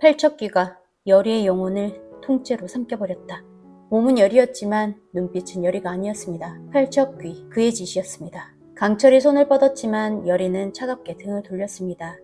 팔척귀가 여리의 영혼을 통째로 삼켜버렸다. 몸은 여리였지만 눈빛은 여리가 아니었습니다. 팔척귀, 그의 짓이었습니다. 강철이 손을 뻗었지만 여리는 차갑게 등을 돌렸습니다.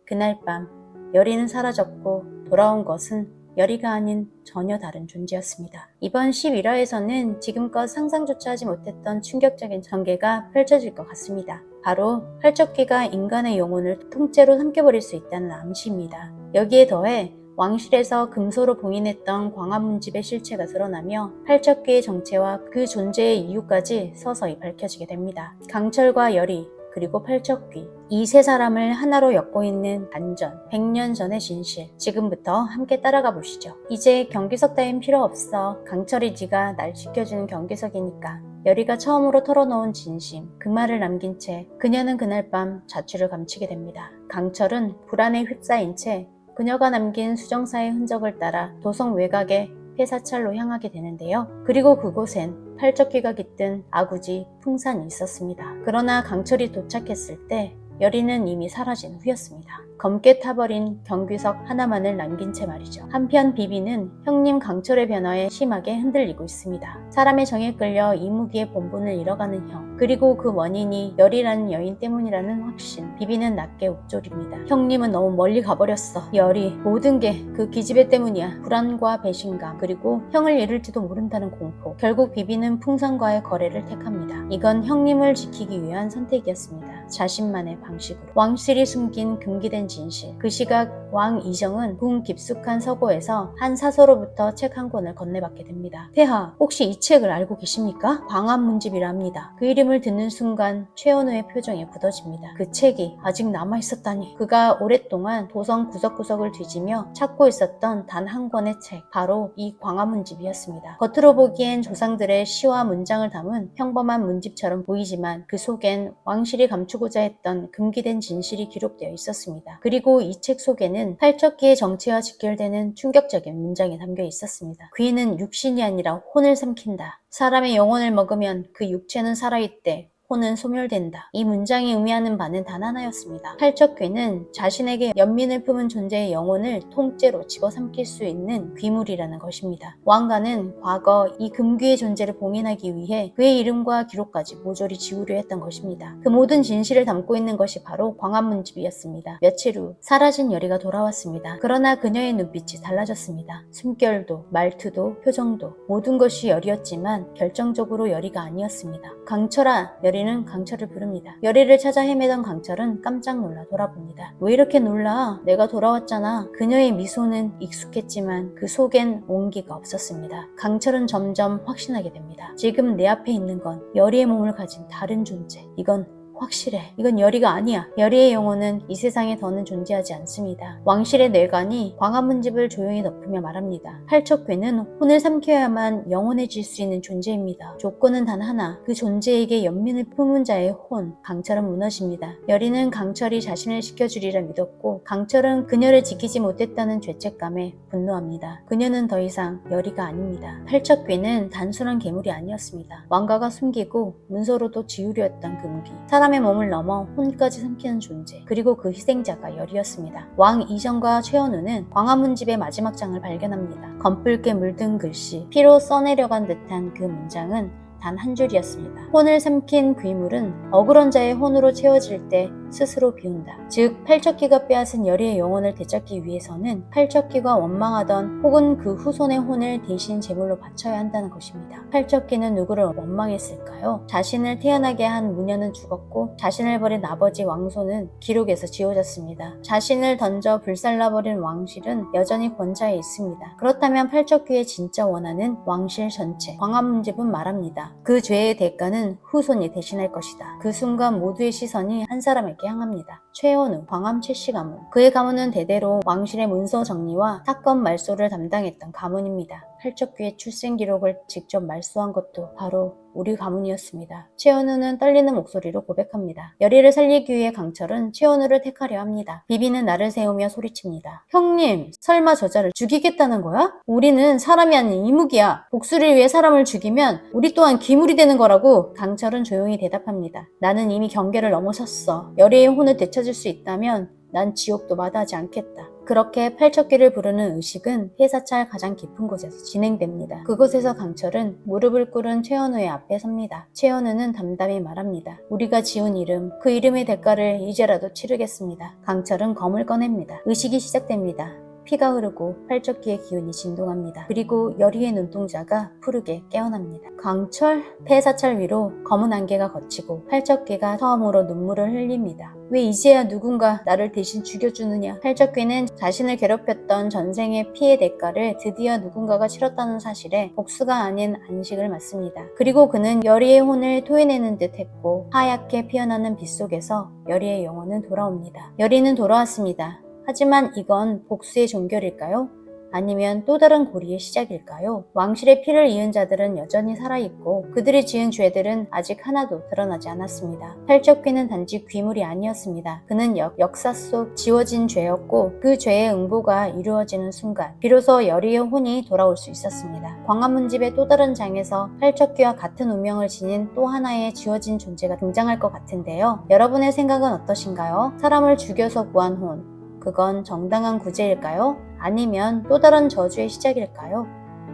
그날 밤 여리는 사라졌고 돌아온 것은 여리가 아닌 전혀 다른 존재였습니다. 이번 11화에서는 지금껏 상상조차 하지 못했던 충격적인 전개가 펼쳐질 것 같습니다. 바로 팔척귀가 인간의 영혼을 통째로 삼켜버릴 수 있다는 암시입니다. 여기에 더해 왕실에서 금소로 봉인했던 광화문집의 실체가 드러나며 팔척귀의 정체와 그 존재의 이유까지 서서히 밝혀지게 됩니다. 강철과 여리, 그리고 팔척귀, 이 세 사람을 하나로 엮고 있는 반전, 100년 전의 진실, 지금부터 함께 따라가 보시죠. 이제 경비석 따윈 필요 없어. 강철이 네가 날 지켜주는 경비석이니까. 여리가 처음으로 털어놓은 진심, 그 말을 남긴 채 그녀는 그날 밤 자취를 감추게 됩니다. 강철은 불안에 휩싸인 채 그녀가 남긴 수정사의 흔적을 따라 도성 외곽의 폐사찰로 향하게 되는데요. 그리고 그곳엔 팔척귀가 깃든 아구지 풍산이 있었습니다. 그러나 강철이 도착했을 때 여리는 이미 사라진 후였습니다. 검게 타버린 경비석 하나만을 남긴 채 말이죠. 한편 비비는 형님 강철의 변화에 심하게 흔들리고 있습니다. 사람의 정에 끌려 이무기의 본분을 잃어가는 형, 그리고 그 원인이 여리라는 여인 때문이라는 확신, 비비는 낮게 욱졸입니다. 형님은 너무 멀리 가버렸어. 여리, 모든 게 그 기집애 때문이야. 불안과 배신감, 그리고 형을 잃을지도 모른다는 공포. 결국 비비는 풍선과의 거래를 택합니다. 이건 형님을 지키기 위한 선택이었습니다. 자신만의 방식으로. 왕실이 숨긴 금기된 진실. 그 시각 왕 이정은 붕 깊숙한 서고에서 한 사서로부터 책 한 권을 건네받게 됩니다. 폐하, 혹시 이 책을 알고 계십니까? 광화문집이라 합니다. 그 이름을 듣는 순간 최현우의 표정이 굳어집니다. 그 책이 아직 남아있었다니. 그가 오랫동안 도성 구석구석을 뒤지며 찾고 있었던 단 한 권의 책, 바로 이 광화문집이었습니다. 겉으로 보기엔 조상들의 시와 문장을 담은 평범한 문집처럼 보이지만 그 속엔 왕실이 감추고자 했던 금기된 진실이 기록되어 있었습니다. 그리고 이 책 속에는 팔척귀의 정체와 직결되는 충격적인 문장이 담겨 있었습니다. 귀는 육신이 아니라 혼을 삼킨다. 사람의 영혼을 먹으면 그 육체는 살아있대. 혼은 소멸된다. 이 문장이 의미하는 바는 단 하나였습니다. 팔척귀는 자신에게 연민을 품은 존재의 영혼을 통째로 집어삼킬 수 있는 귀물이라는 것입니다. 왕가는 과거 이 금귀의 존재를 봉인하기 위해 그의 이름과 기록까지 모조리 지우려 했던 것입니다. 그 모든 진실을 담고 있는 것이 바로 광화문집이었습니다. 며칠 후 사라진 여리가 돌아왔습니다. 그러나 그녀의 눈빛이 달라졌습니다. 숨결도, 말투도, 표정도 모든 것이 여리였지만 결정적으로 여리가 아니었습니다. 강철아, 여리는 강철을 부릅니다. 여리를 찾아 헤매던 강철은 깜짝 놀라 돌아봅니다. 왜 이렇게 놀라? 내가 돌아왔잖아. 그녀의 미소는 익숙했지만 그 속엔 온기가 없었습니다. 강철은 점점 확신하게 됩니다. 지금 내 앞에 있는 건 여리의 몸을 가진 다른 존재. 이건 확실해. 이건 여리가 아니야. 여리의 영혼은 이 세상에 더는 존재하지 않습니다. 왕실의 뇌관이 광화문집을 조용히 덮으며 말합니다. 팔척귀는 혼을 삼켜야만 영원해질 수 있는 존재입니다. 조건은 단 하나. 그 존재에게 연민을 품은 자의 혼. 강철은 무너집니다. 여리는 강철이 자신을 지켜주리라 믿었고 강철은 그녀를 지키지 못했다는 죄책감에 분노합니다. 그녀는 더 이상 여리가 아닙니다. 팔척귀는 단순한 괴물이 아니었습니다. 왕가가 숨기고 문서로도 지우려 했던 금기. 사람의 몸을 넘어 혼까지 삼키는 존재, 그리고 그 희생자가 여리였습니다. 왕 이정과 최현우는 광화문집의 마지막 장을 발견합니다. 검붉게 물든 글씨, 피로 써내려간 듯한 그 문장은 단 한 줄이었습니다. 혼을 삼킨 귀물은 억울한 자의 혼으로 채워질 때 스스로 비운다. 즉 팔척귀가 빼앗은 여리의 영혼을 되찾기 위해서는 팔척귀가 원망하던 혹은 그 후손의 혼을 대신 제물로 바쳐야 한다는 것입니다. 팔척귀는 누구를 원망했을까요? 자신을 태어나게 한 무녀는 죽었고 자신을 버린 아버지 왕손은 기록에서 지워졌습니다. 자신을 던져 불살라버린 왕실은 여전히 권좌에 있습니다. 그렇다면 팔척귀의 진짜 원한은 왕실 전체, 광화문집은 말합니다. 그 죄의 대가는 후손이 대신할 것이다. 그 순간 모두의 시선이 한 사람에게 향합니다. 최현우, 광암 최씨 가문. 그의 가문은 대대로 왕실의 문서 정리와 사건 말소를 담당했던 가문입니다. 팔척귀의 출생 기록을 직접 말소한 것도 바로 우리 가문이었습니다. 최현우는 떨리는 목소리로 고백합니다. 여리를 살리기 위해 강철은 최현우를 택하려 합니다. 비비는 나를 세우며 소리칩니다. 형님, 설마 저자를 죽이겠다는 거야? 우리는 사람이 아닌 이무기야. 복수를 위해 사람을 죽이면 우리 또한 귀물이 되는 거라고. 강철은 조용히 대답합니다. 나는 이미 경계를 넘어섰어. 여리의 혼을 되찾을 수 있다면 난 지옥도 마다하지 않겠다. 그렇게 팔척귀를 부르는 의식은 폐사찰 가장 깊은 곳에서 진행됩니다. 그곳에서 강철은 무릎을 꿇은 최현우의 앞에 섭니다. 최현우는 담담히 말합니다. 우리가 지은 이름, 그 이름의 대가를 이제라도 치르겠습니다. 강철은 검을 꺼냅니다. 의식이 시작됩니다. 피가 흐르고 팔척귀의 기운이 진동합니다. 그리고 여리의 눈동자가 푸르게 깨어납니다. 강철? 폐사찰 위로 검은 안개가 걷히고 팔척귀가 처음으로 눈물을 흘립니다. 왜 이제야 누군가 나를 대신 죽여주느냐? 팔척귀는 자신을 괴롭혔던 전생의 피해 대가를 드디어 누군가가 치렀다는 사실에 복수가 아닌 안식을 맞습니다. 그리고 그는 여리의 혼을 토해내는 듯 했고 하얗게 피어나는 빛 속에서 여리의 영혼은 돌아옵니다. 여리는 돌아왔습니다. 하지만 이건 복수의 종결일까요? 아니면 또 다른 고리의 시작일까요? 왕실의 피를 이은 자들은 여전히 살아있고 그들이 지은 죄들은 아직 하나도 드러나지 않았습니다. 팔척귀는 단지 귀물이 아니었습니다. 그는 역사 속 지워진 죄였고 그 죄의 응보가 이루어지는 순간 비로소 여리의 혼이 돌아올 수 있었습니다. 광화문집의 또 다른 장에서 팔척귀와 같은 운명을 지닌 또 하나의 지워진 존재가 등장할 것 같은데요. 여러분의 생각은 어떠신가요? 사람을 죽여서 구한 혼, 그건 정당한 구제일까요? 아니면 또 다른 저주의 시작일까요?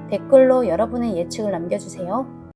댓글로 여러분의 예측을 남겨주세요.